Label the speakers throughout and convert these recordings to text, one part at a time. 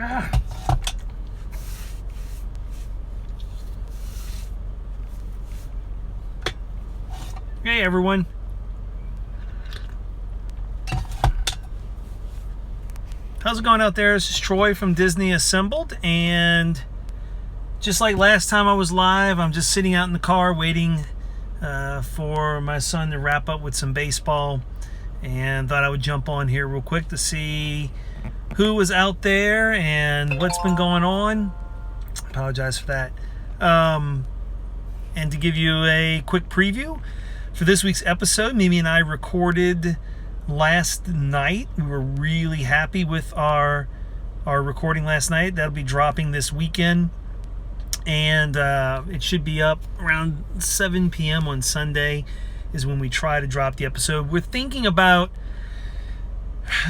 Speaker 1: Hey everyone. How's it going out there? This is Troy from Disney Assembled, and just like last time I was live, I'm just sitting out in the car waiting for my son to wrap up with some baseball, and thought I would jump on here real quick to see who was out there and what's been going on. Apologize for that. And to give you a quick preview for this week's episode, Mimi and I recorded last night. We were really happy with our recording last night. That'll be dropping this weekend, and it should be up around 7 p.m. on Sunday is when we try to drop the episode. We're thinking about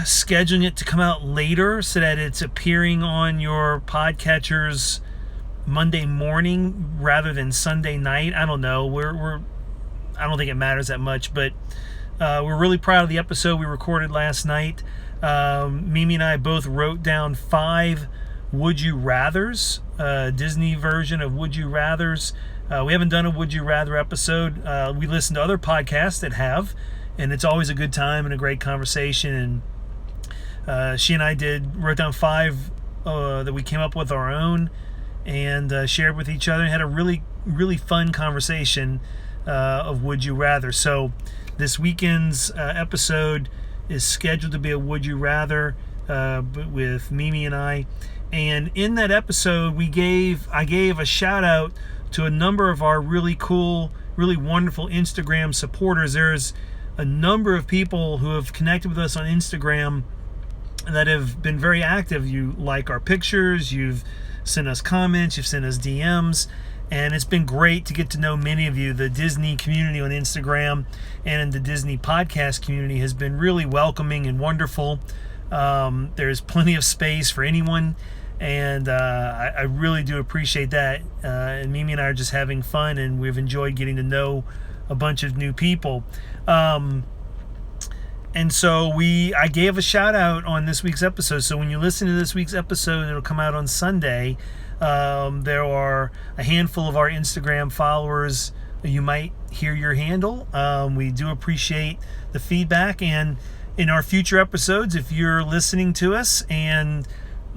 Speaker 1: scheduling it to come out later so that it's appearing on your podcatchers Monday morning rather than Sunday night. I don't know. I don't think it matters that much, but we're really proud of the episode we recorded last night. Mimi and I both wrote down 5 Would You Rathers, Disney version of Would You Rathers. We haven't done a Would You Rather episode. We listened to other podcasts that have, and it's always a good time and a great conversation. And she and I wrote down 5 that we came up with our own and shared with each other, and had a really, really fun conversation of Would You Rather. So this weekend's episode is scheduled to be a Would You Rather with Mimi and I. And in that episode, I gave a shout out to a number of our really cool, really wonderful Instagram supporters. There's a number of people who have connected with us on Instagram that have been very active. You like our pictures, you've sent us comments, you've sent us DMs. And it's been great to get to know many of you. The Disney community on Instagram and the Disney podcast community has been really welcoming and wonderful. There's plenty of space for anyone, and I really do appreciate that. And Mimi and I are just having fun, and we've enjoyed getting to know a bunch of new people. And so I gave a shout out on this week's episode. So when you listen to this week's episode, it'll come out on Sunday. There are a handful of our Instagram followers. You might hear your handle. We do appreciate the feedback. And in our future episodes, if you're listening to us and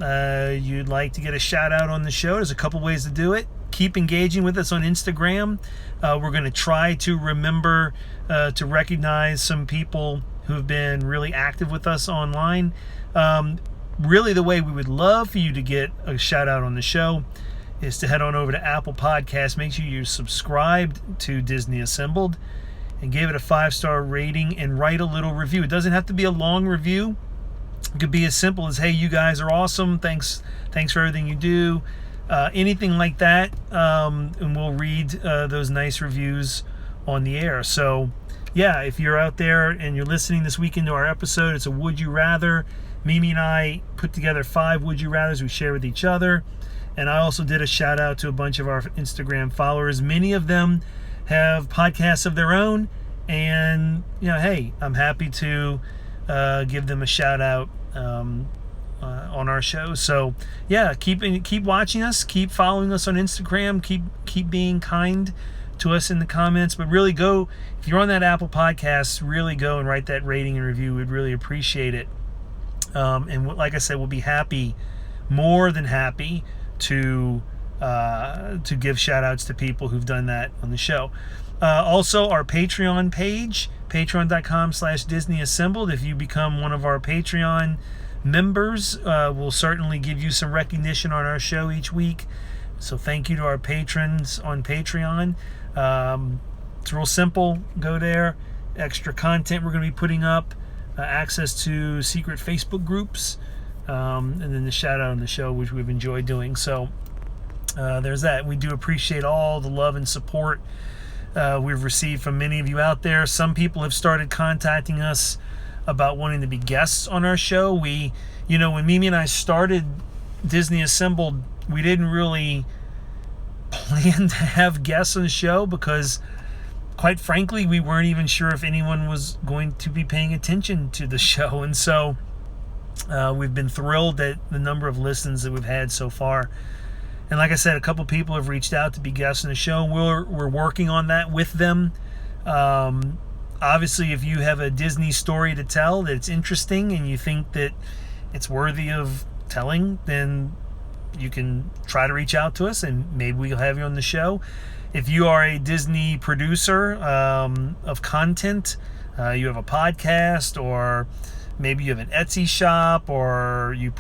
Speaker 1: you'd like to get a shout out on the show, there's a couple ways to do it. Keep engaging with us on Instagram. We're going to try to remember to recognize some people who have been really active with us online. Really, the way we would love for you to get a shout out on the show is to head on over to Apple Podcasts. Make sure you're subscribed to Disney Assembled and give it a 5-star rating and write a little review. It doesn't have to be a long review. It could be as simple as, hey, you guys are awesome. Thanks for everything you do. Anything like that. And we'll read those nice reviews on the air. So, yeah, if you're out there and you're listening this weekend to our episode, it's a Would You Rather. Mimi and I put together 5 Would You Rathers we share with each other. And I also did a shout out to a bunch of our Instagram followers. Many of them have podcasts of their own. And, hey, I'm happy to give them a shout out on our show. So, yeah, keep watching us. Keep following us on Instagram. Keep being kind to us in the comments. But really go, if you're on that Apple Podcast, really go and write that rating and review. We'd really appreciate it. And like I said, we'll be happy, more than happy, to give shout outs to people who've done that on the show. Also, our Patreon page, patreon.com/Disney Assembled. If you become one of our Patreon members, we'll certainly give you some recognition on our show each week. So thank you to our patrons on Patreon. It's real simple. Go there. Extra content we're going to be putting up. Access to secret Facebook groups, and then the shout out on the show, which we've enjoyed doing. So there's that. We do appreciate all the love and support we've received from many of you out there. Some people have started contacting us about wanting to be guests on our show. When Mimi and I started Disney Assembled, we didn't really plan to have guests on the show because, quite frankly, we weren't even sure if anyone was going to be paying attention to the show. And so We've been thrilled at the number of listens that we've had so far. And like I said, a couple people have reached out to be guests on the show. We're working on that with them. Obviously, if you have a Disney story to tell that's interesting and you think that it's worthy of telling, then you can try to reach out to us and maybe we'll have you on the show. If you are a Disney producer of content, you have a podcast, or maybe you have an Etsy shop, or you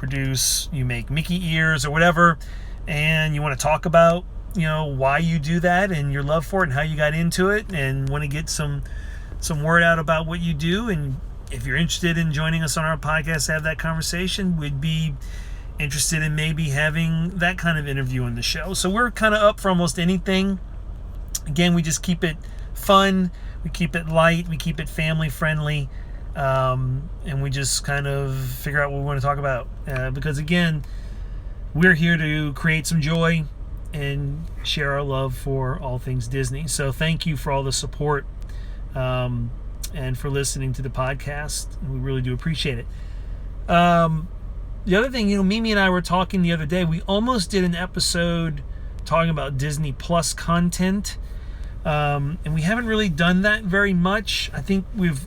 Speaker 1: make Mickey ears or whatever, and you want to talk about, why you do that and your love for it and how you got into it, and want to get some word out about what you do, and if you're interested in joining us on our podcast to have that conversation, we'd be interested in maybe having that kind of interview on the show. So we're kind of up for almost anything. Again, we just keep it fun, we keep it light, we keep it family friendly, and we just kind of figure out what we want to talk about, because again, we're here to create some joy and share our love for all things Disney. So thank you for all the support, and for listening to the podcast. We really do appreciate it. The other thing, Mimi and I were talking the other day. We almost did an episode talking about Disney Plus content, and we haven't really done that very much. I think we've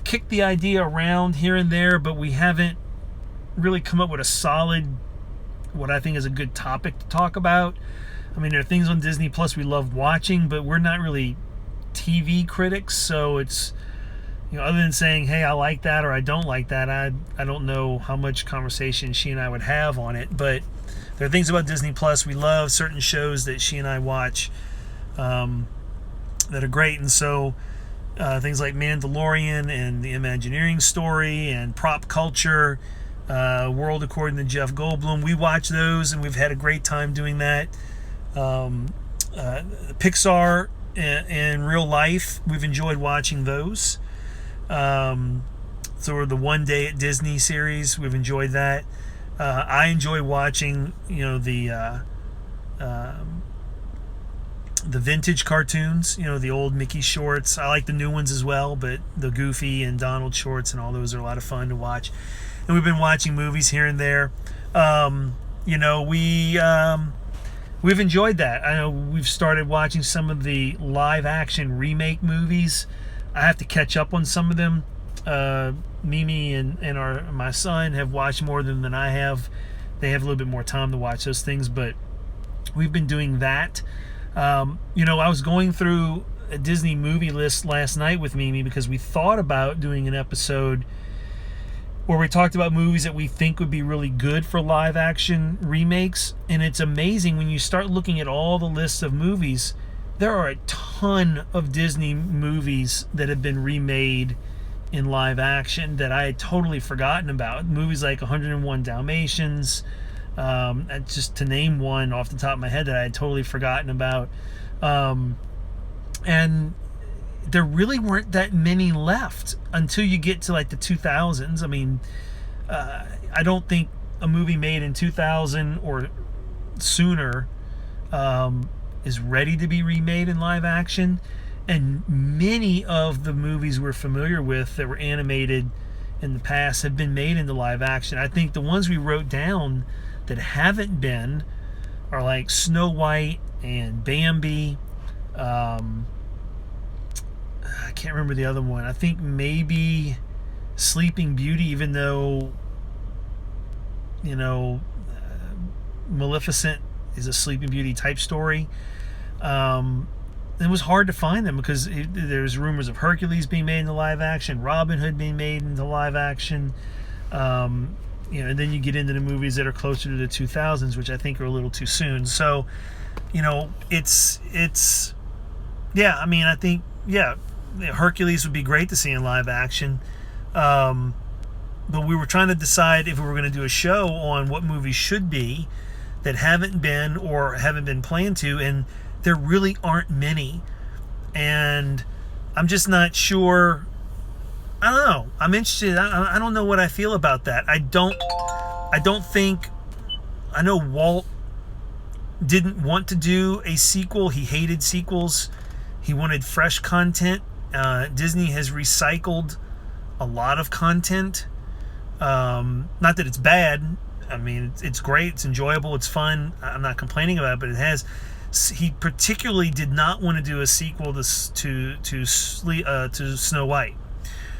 Speaker 1: kicked the idea around here and there, but we haven't really come up with a solid, what I think is a good topic to talk about. I mean, there are things on Disney Plus we love watching, but we're not really TV critics, so it's, other than saying, hey, I like that or I don't like that, I don't know how much conversation she and I would have on it. But there are things about Disney Plus we love, certain shows that she and I watch that are great. And so things like Mandalorian and the Imagineering Story and Prop Culture, World According to Jeff Goldblum, we watch those and we've had a great time doing that. Pixar and Real Life, we've enjoyed watching those. So the One Day at Disney series, we've enjoyed that. I enjoy watching, the vintage cartoons, the old Mickey shorts. I like the new ones as well, but the Goofy and Donald shorts and all those are a lot of fun to watch. And we've been watching movies here and there. We've enjoyed that. I know we've started watching some of the live action remake movies. I have to catch up on some of them. Mimi and my son have watched more than I have. They have a little bit more time to watch those things, but we've been doing that. I was going through a Disney movie list last night with Mimi because we thought about doing an episode where we talked about movies that we think would be really good for live action remakes. And it's amazing when you start looking at all the lists of movies, there are a ton of Disney movies that have been remade in live action that I had totally forgotten about. Movies like 101 Dalmatians, just to name one off the top of my head that I had totally forgotten about. And there really weren't that many left until you get to like the 2000s. I mean, I don't think a movie made in 2000 or sooner is ready to be remade in live action. And many of the movies we're familiar with that were animated in the past have been made into live action. I think the ones we wrote down that haven't been are like Snow White and Bambi. I can't remember the other one. I think maybe Sleeping Beauty, even though, Maleficent is a Sleeping Beauty type story. It was hard to find them because there's rumors of Hercules being made into live action, Robin Hood being made into live action. And then you get into the movies that are closer to the 2000s, which I think are a little too soon. So, I think Hercules would be great to see in live action. But we were trying to decide if we were going to do a show on what movies should be that haven't been or haven't been planned to, and there really aren't many. And I'm just not sure. I don't know. I'm interested. I don't know what I feel about that. I don't think. I know Walt didn't want to do a sequel. He hated sequels. He wanted fresh content. Disney has recycled a lot of content. Not that it's bad. I mean, it's great. It's enjoyable. It's fun. I'm not complaining about it, but it has. He particularly did not want to do a sequel to Snow White.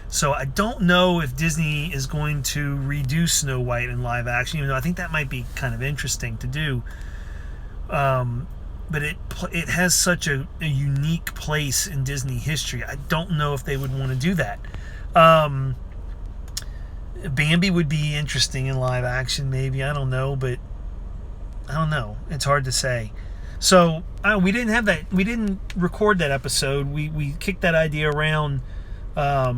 Speaker 1: So I don't know if Disney is going to redo Snow White in live action, even though I think that might be kind of interesting to do. But it has such a unique place in Disney history. I don't know if they would want to do that. Bambi would be interesting in live action, maybe. I don't know, but I don't know. It's hard to say. So we didn't have that. We didn't record that episode. We kicked that idea around, but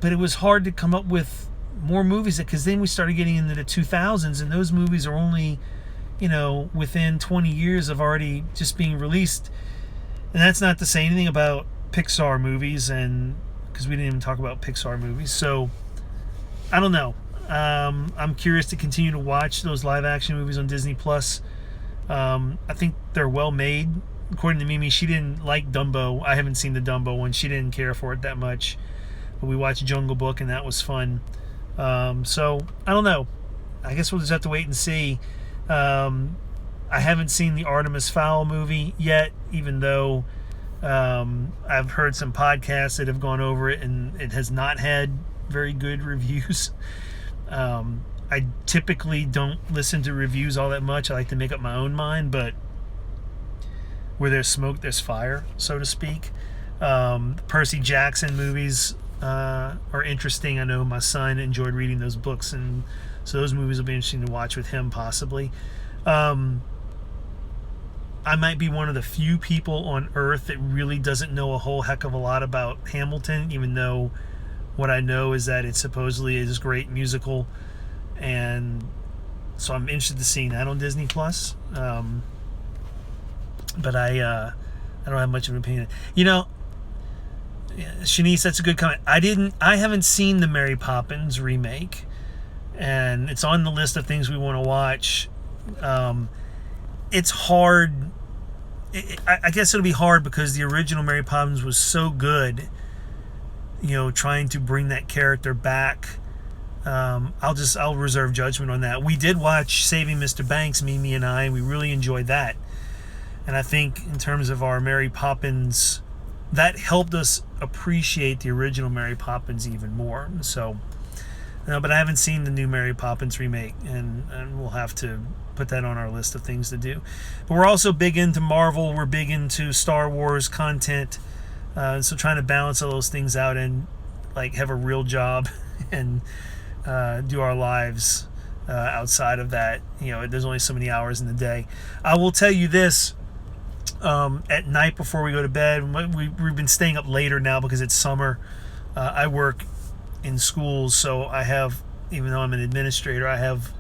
Speaker 1: it was hard to come up with more movies, because then we started getting into the 2000s, and those movies are only, within 20 years of already just being released. And that's not to say anything about Pixar movies, and because we didn't even talk about Pixar movies. So I don't know. I'm curious to continue to watch those live action movies on Disney Plus. I think they're well made. According to Mimi, she didn't like Dumbo. I haven't seen the Dumbo one. She didn't care for it that much. But we watched Jungle Book, and that was fun. So I don't know. I guess we'll just have to wait and see. I haven't seen the Artemis Fowl movie yet, even though I've heard some podcasts that have gone over it, and it has not had very good reviews. I typically don't listen to reviews all that much. I like to make up my own mind, but where there's smoke, there's fire, so to speak. Percy Jackson movies are interesting. I know my son enjoyed reading those books, and so those movies will be interesting to watch with him, possibly. I might be one of the few people on Earth that really doesn't know a whole heck of a lot about Hamilton, even though what I know is that it supposedly is a great musical, and so I'm interested to see that on Disney Plus. But I don't have much of an opinion. Shanice, that's a good comment. I haven't seen the Mary Poppins remake, and it's on the list of things we want to watch. It's hard. I guess it'll be hard because the original Mary Poppins was so good. Trying to bring that character back. I'll reserve judgment on that. We did watch Saving Mr. Banks, Mimi and I, and we really enjoyed that. And I think in terms of our Mary Poppins, that helped us appreciate the original Mary Poppins even more. So, but I haven't seen the new Mary Poppins remake, and we'll have to put that on our list of things to do. But we're also big into Marvel. We're big into Star Wars content. So trying to balance all those things out and have a real job and do our lives outside of that. There's only so many hours in the day. I will tell you this. At night before we go to bed, we've been staying up later now because it's summer. I work in schools, so I have, even though I'm an administrator, I have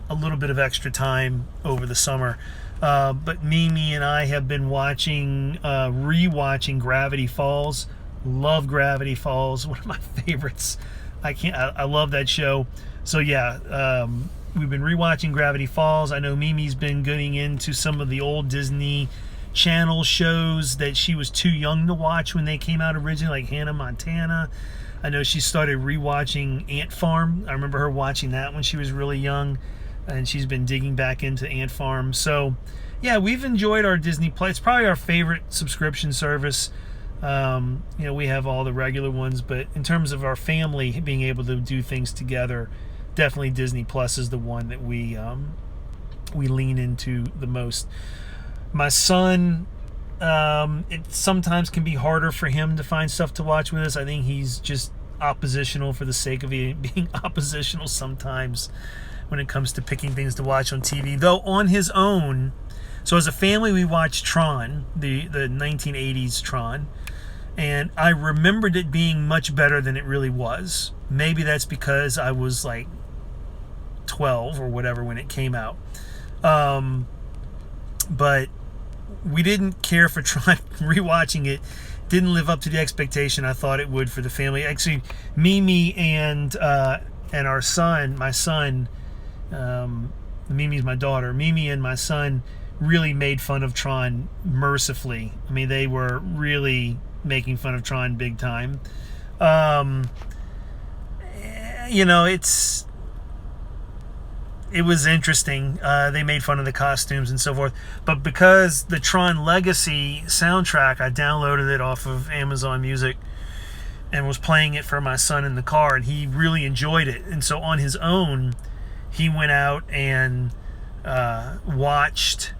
Speaker 1: a little bit of extra time over the summer. But Mimi and I have been rewatching Gravity Falls. Love Gravity Falls, one of my favorites. I love that show. So yeah, we've been rewatching Gravity Falls. I know Mimi's been getting into some of the old Disney Channel shows that she was too young to watch when they came out originally, like Hannah Montana. I know she started rewatching Ant Farm. I remember her watching that when she was really young, and she's been digging back into Ant Farm. So yeah, we've enjoyed our Disney Plus. It's probably our favorite subscription service. We have all the regular ones, but in terms of our family being able to do things together, definitely Disney Plus is the one that we lean into the most. My son, it sometimes can be harder for him to find stuff to watch with us. I think he's just oppositional for the sake of being oppositional sometimes when it comes to picking things to watch on TV. Though on his own, so as a family we watched Tron, the 1980s Tron, and I remembered it being much better than it really was. Maybe that's because I was like 12 or whatever when it came out. But we didn't care for trying rewatching it. Didn't live up to the expectation I thought it would for the family. Actually, Mimi and our son, my son, Mimi's my daughter. Mimi and my son really made fun of Tron mercifully. I mean, they were really making fun of Tron big time. it was interesting. They made fun of the costumes and so forth. But because the Tron Legacy soundtrack, I downloaded it off of Amazon Music and was playing it for my son in the car, and he really enjoyed it. And so on his own, he went out and watched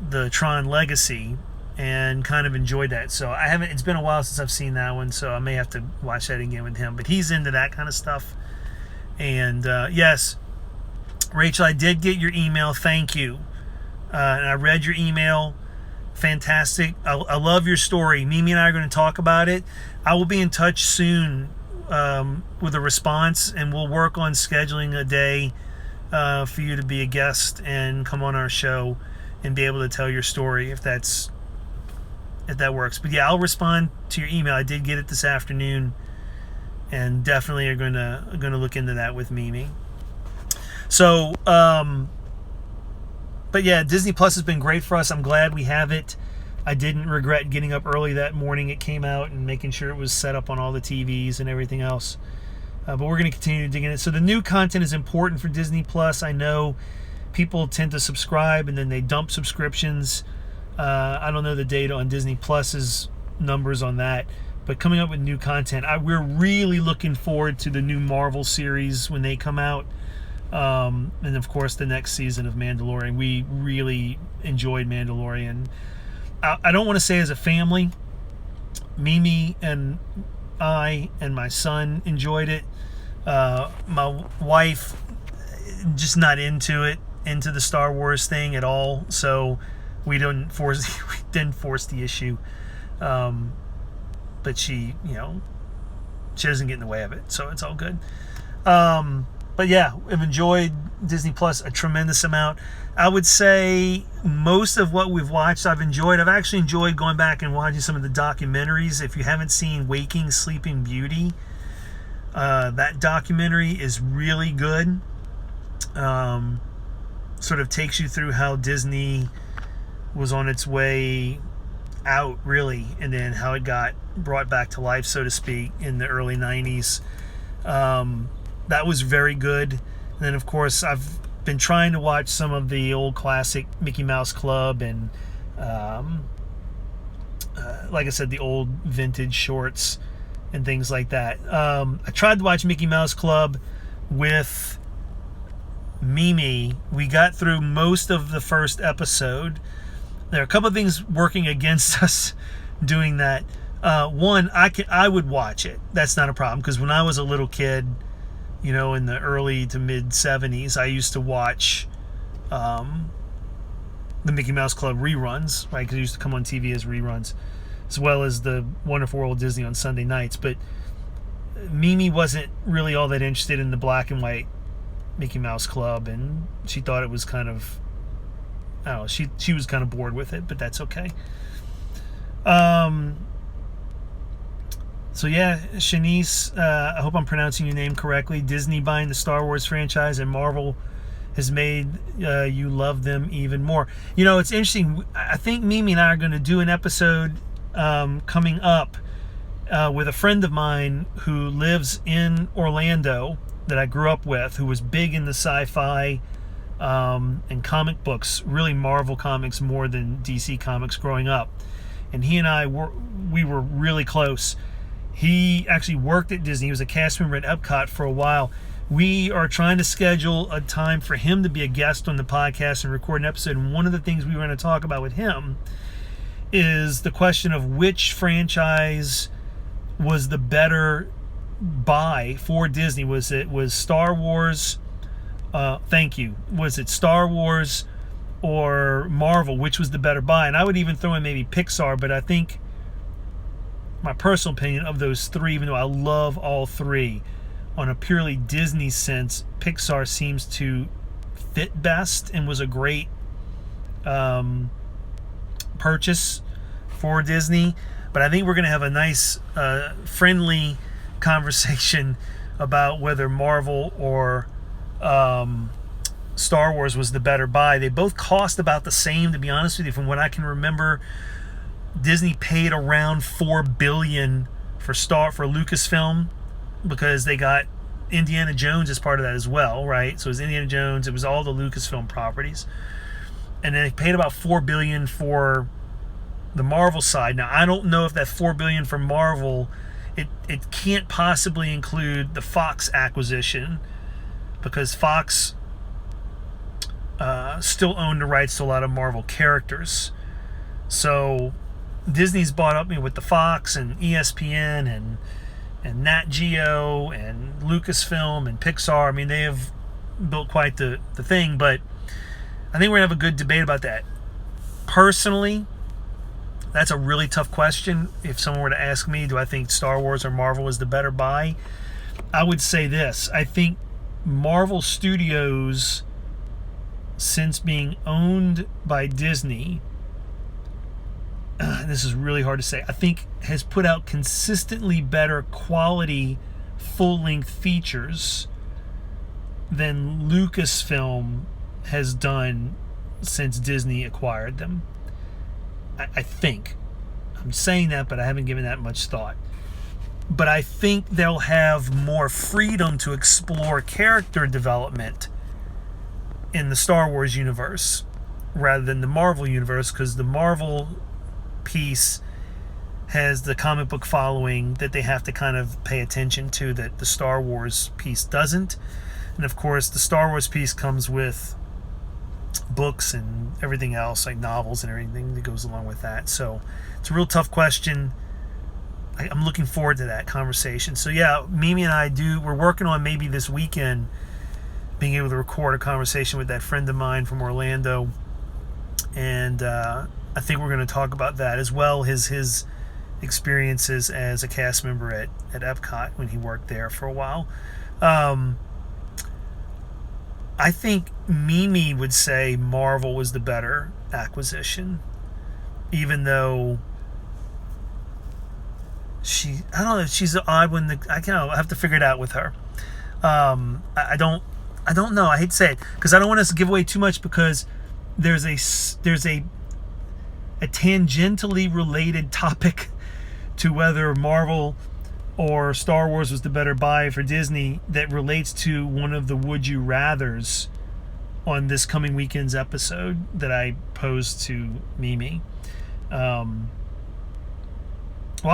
Speaker 1: the Tron Legacy and kind of enjoyed that. So it's been a while since I've seen that one, so I may have to watch that again with him. But he's into that kind of stuff. And yes, Rachel, I did get your email. Thank you. And I read your email. Fantastic. I love your story. Mimi and I are going to talk about it. I will be in touch soon with a response, and we'll work on scheduling a day for you to be a guest and come on our show and be able to tell your story if that works. But yeah, I'll respond to your email. I did get it this afternoon, and definitely are going to look into that with Mimi. So, but yeah, Disney Plus has been great for us. I'm glad we have it. I didn't regret getting up early that morning it came out and making sure it was set up on all the TVs and everything else. But we're going to continue to dig in it. So the new content is important for Disney Plus. I know people tend to subscribe and then they dump subscriptions. I don't know the data on Disney Plus's numbers on that, but coming up with new content. We're really looking forward to the new Marvel series when they come out. And of course the next season of Mandalorian. We really enjoyed Mandalorian. I don't want to say as a family. Mimi and I and my son enjoyed it. My wife just not into the Star Wars thing at all. So we didn't force the issue. But she doesn't get in the way of it, so it's all good. But yeah, I've enjoyed Disney Plus a tremendous amount. I would say most of what we've watched I've enjoyed. I've actually enjoyed going back and watching some of the documentaries. If you haven't seen Waking Sleeping Beauty, that documentary is really good. Sort of takes you through how Disney was on its way out, really, and then how it got brought back to life, so to speak, in the early 90s. That was very good. And then, of course, I've been trying to watch some of the old classic Mickey Mouse Club and, like I said, the old vintage shorts and things like that. I tried to watch Mickey Mouse Club with Mimi. We got through most of the first episode. There are a couple of things working against us doing that. One, I would watch it. That's not a problem, because when I was a little kid, in the early to mid 70s, I used to watch the Mickey Mouse Club reruns, right? Because it used to come on TV as reruns, as well as the Wonderful World of Disney on Sunday nights. But Mimi wasn't really all that interested in the black and white Mickey Mouse Club, and she thought it was kind of, I don't know, she was kind of bored with it, but that's okay. So yeah, Shanice, I hope I'm pronouncing your name correctly. Disney buying the Star Wars franchise and Marvel has made you love them even more. It's interesting. I think Mimi and I are going to do an episode coming up with a friend of mine who lives in Orlando that I grew up with, who was big in the sci-fi and comic books, really Marvel comics more than DC comics growing up. And he and I were really close. He actually worked at Disney. He was a cast member at Epcot for a while. We are trying to schedule a time for him to be a guest on the podcast and record an episode. And one of the things we were going to talk about with him is the question of which franchise was the better buy for Disney. Was Star Wars? Thank you. Was it Star Wars or Marvel? Which was the better buy? And I would even throw in maybe Pixar, but I think my personal opinion of those three, even though I love all three, on a purely Disney sense, Pixar seems to fit best and was a great purchase for Disney. But I think we're going to have a nice, friendly conversation about whether Marvel or Star Wars was the better buy. They both cost about the same, to be honest with you. From what I can remember, Disney paid around $4 billion for Lucasfilm, because they got Indiana Jones is part of that as well, right? So it was Indiana Jones. It was all the Lucasfilm properties, and then they paid about $4 billion for the Marvel side. Now I don't know if that $4 billion for Marvel, it can't possibly include the Fox acquisition, because Fox still owned the rights to a lot of Marvel characters. So Disney's bought up with the Fox and ESPN and Nat Geo and Lucasfilm and Pixar. I mean, they have built quite the thing, but I think we're going to have a good debate about that. Personally, that's a really tough question. If someone were to ask me, do I think Star Wars or Marvel is the better buy? I would say this. I think Marvel Studios, since being owned by Disney, this is really hard to say, I think has put out consistently better quality full-length features than Lucasfilm has done since Disney acquired them. I think. I'm saying that, but I haven't given that much thought. But I think they'll have more freedom to explore character development in the Star Wars universe rather than the Marvel universe, because the Marvel piece has the comic book following that they have to kind of pay attention to that the Star Wars piece doesn't. And of course, the Star Wars piece comes with books and everything else, like novels and everything that goes along with that. So it's a real tough question. I'm looking forward to that conversation. So yeah, Mimi and I we're working on maybe this weekend being able to record a conversation with that friend of mine from Orlando, and I think we're going to talk about that as well, his experiences as a cast member at Epcot when he worked there for a while. I think Mimi would say Marvel was the better acquisition, even though I don't know, she's an odd one. I have to figure it out with her. I don't know. I hate to say it because I don't want us to give away too much, because there's a tangentially related topic to whether Marvel or Star Wars was the better buy for Disney that relates to one of the Would You Rathers on this coming weekend's episode that I posed to Mimi. Well,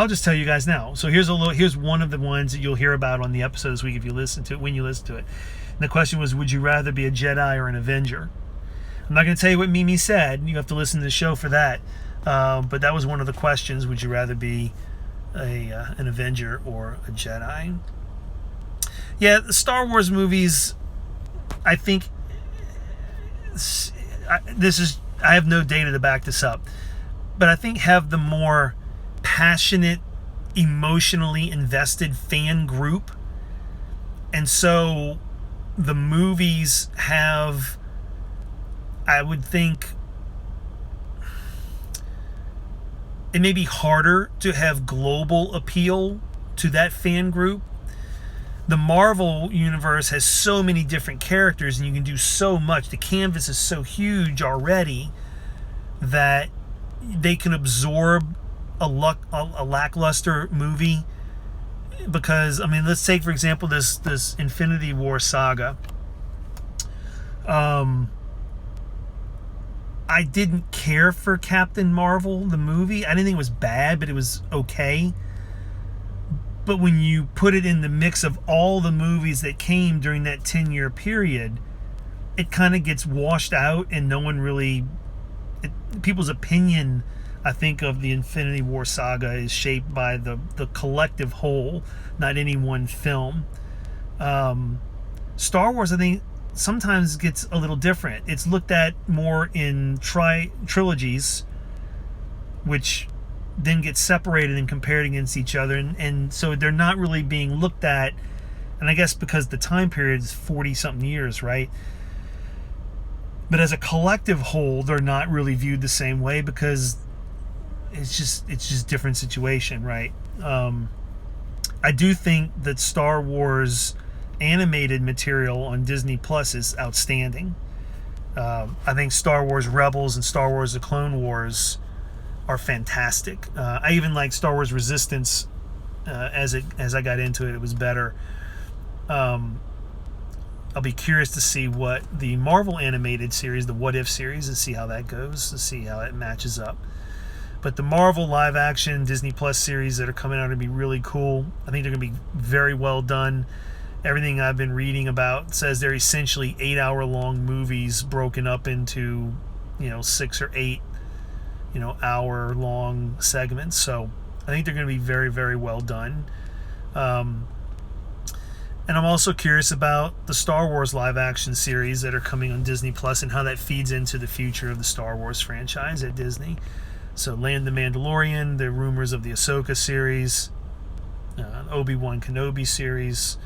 Speaker 1: I'll just tell you guys now. So here's one of the ones that you'll hear about on the episode this week if you listen to it, when you listen to it. And the question was, would you rather be a Jedi or an Avenger? I'm not going to tell you what Mimi said. You have to listen to the show for that. But that was one of the questions. Would you rather be an Avenger or a Jedi? Yeah, the Star Wars movies, I think I have no data to back this up, but I think have the more passionate, emotionally invested fan group. And so the movies have, I would think, it may be harder to have global appeal to that fan group. The Marvel universe has so many different characters and you can do so much. The canvas is so huge already that they can absorb a lackluster movie. Because, I mean, let's take, for example, this Infinity War saga. I didn't care for Captain Marvel, the movie. I didn't think it was bad, but it was okay. But when you put it in the mix of all the movies that came during that 10-year period, it kind of gets washed out, and no one really... people's opinion, I think, of the Infinity War saga is shaped by the collective whole, not any one film. Star Wars, I think, sometimes gets a little different. It's looked at more in trilogies, which then get separated and compared against each other, and so they're not really being looked at. And I guess because the time period is 40-something years, right? But as a collective whole, they're not really viewed the same way because it's just different situation, right? I do think that Star Wars animated material on Disney Plus is outstanding. I think Star Wars Rebels and Star Wars The Clone Wars are fantastic. I even like Star Wars Resistance. As I got into it, it was better. I'll be curious to see what the Marvel animated series, the What If series, and see how that goes, to see how it matches up. But the Marvel live action Disney Plus series that are coming out are going to be really cool. I think they're going to be very well done. Everything I've been reading about says they're essentially 8-hour long movies broken up into, 6 or 8, hour long segments. So I think they're going to be very, very well done. And I'm also curious about the Star Wars live action series that are coming on Disney Plus and how that feeds into the future of the Star Wars franchise at Disney. So Land the Mandalorian, the rumors of the Ahsoka series, Obi-Wan Kenobi series,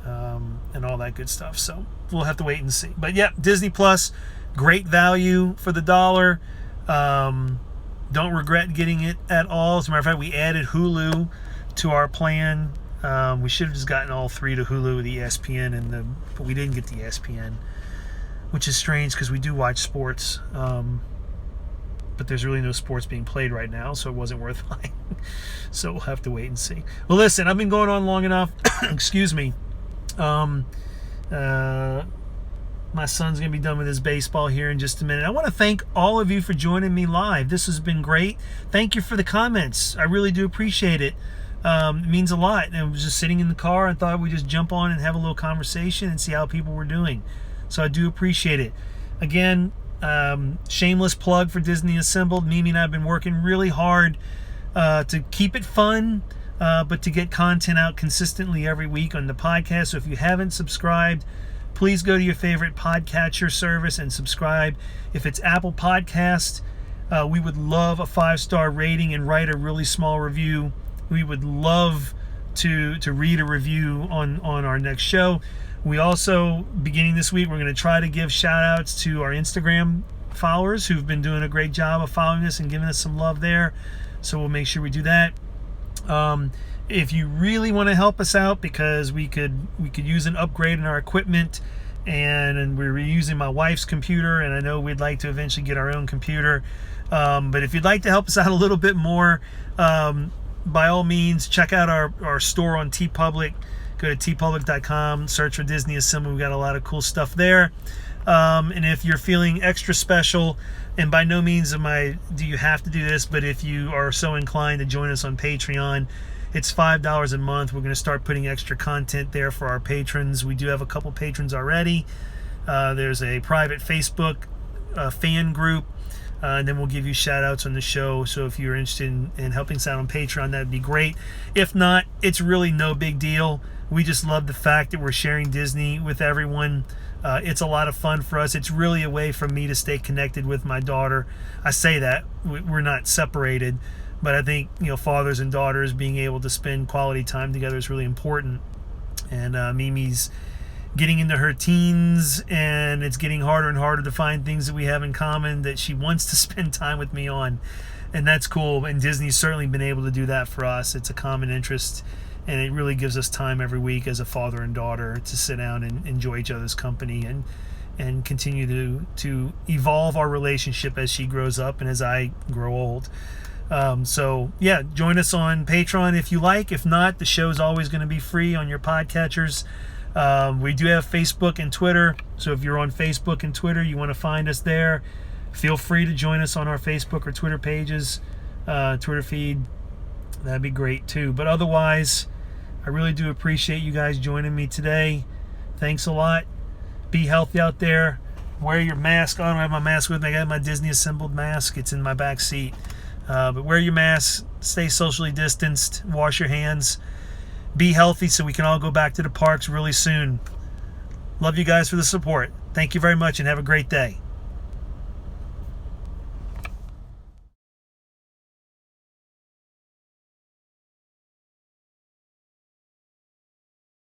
Speaker 1: and all that good stuff. So we'll have to wait and see. But yeah, Disney Plus, great value for the dollar. Don't regret getting it at all. As a matter of fact, we added Hulu to our plan. We should have just gotten all three to Hulu, the ESPN, but we didn't get the ESPN, which is strange because we do watch sports. But there's really no sports being played right now, so it wasn't worth buying. So we'll have to wait and see. Well, listen, I've been going on long enough. Excuse me. My son's going to be done with his baseball here in just a minute. I want to thank all of you for joining me live. This has been great. Thank you for the comments. I really do appreciate it. It means a lot. And I was just sitting in the car and thought we'd just jump on and have a little conversation and see how people were doing. So I do appreciate it. Again, shameless plug for Disney Assembled. Mimi and I have been working really hard to keep it fun, but to get content out consistently every week on the podcast. So if you haven't subscribed, please go to your favorite podcatcher service and subscribe. If it's Apple Podcast, we would love a 5-star rating and write a really small review. We would love to read a review on our next show. We also, beginning this week, we're going to try to give shout outs to our Instagram followers who've been doing a great job of following us and giving us some love there. So we'll make sure we do that. If you really want to help us out, because we could use an upgrade in our equipment, and we're using my wife's computer, and I know we'd like to eventually get our own computer. But if you'd like to help us out a little bit more, by all means, check out our store on TeePublic. Go to tpublic.com, search for Disney Assembled. We've got a lot of cool stuff there. And if you're feeling extra special, and by no means do you have to do this, but if you are so inclined to join us on Patreon, it's $5 a month. We're going to start putting extra content there for our patrons. We do have a couple patrons already. There's a private Facebook fan group. And then we'll give you shout outs on the show. So if you're interested in helping us out on Patreon, that'd be great. If not, it's really no big deal. We just love the fact that we're sharing Disney with everyone. It's a lot of fun for us. It's really a way for me to stay connected with my daughter. I say that we're not separated, but I think fathers and daughters being able to spend quality time together is really important. And Mimi's getting into her teens, and it's getting harder and harder to find things that we have in common that she wants to spend time with me on, and that's cool. And Disney's certainly been able to do that for us. It's a common interest, and it really gives us time every week as a father and daughter to sit down and enjoy each other's company and continue to evolve our relationship as she grows up and as I grow old. So yeah, join us on Patreon if you like. If not, the show's always going to be free on your podcatchers. We do have Facebook and Twitter, so if you're on Facebook and Twitter, you want to find us there, feel free to join us on our Facebook or Twitter pages, Twitter feed. That'd be great too. But otherwise, I really do appreciate you guys joining me today. Thanks a lot. Be healthy out there. Wear your mask. I don't have my mask with me. I got my Disney Assembled mask. It's in my back seat. But wear your mask. Stay socially distanced. Wash your hands. Be healthy so we can all go back to the parks really soon. Love you guys for the support. Thank you very much and have a great day.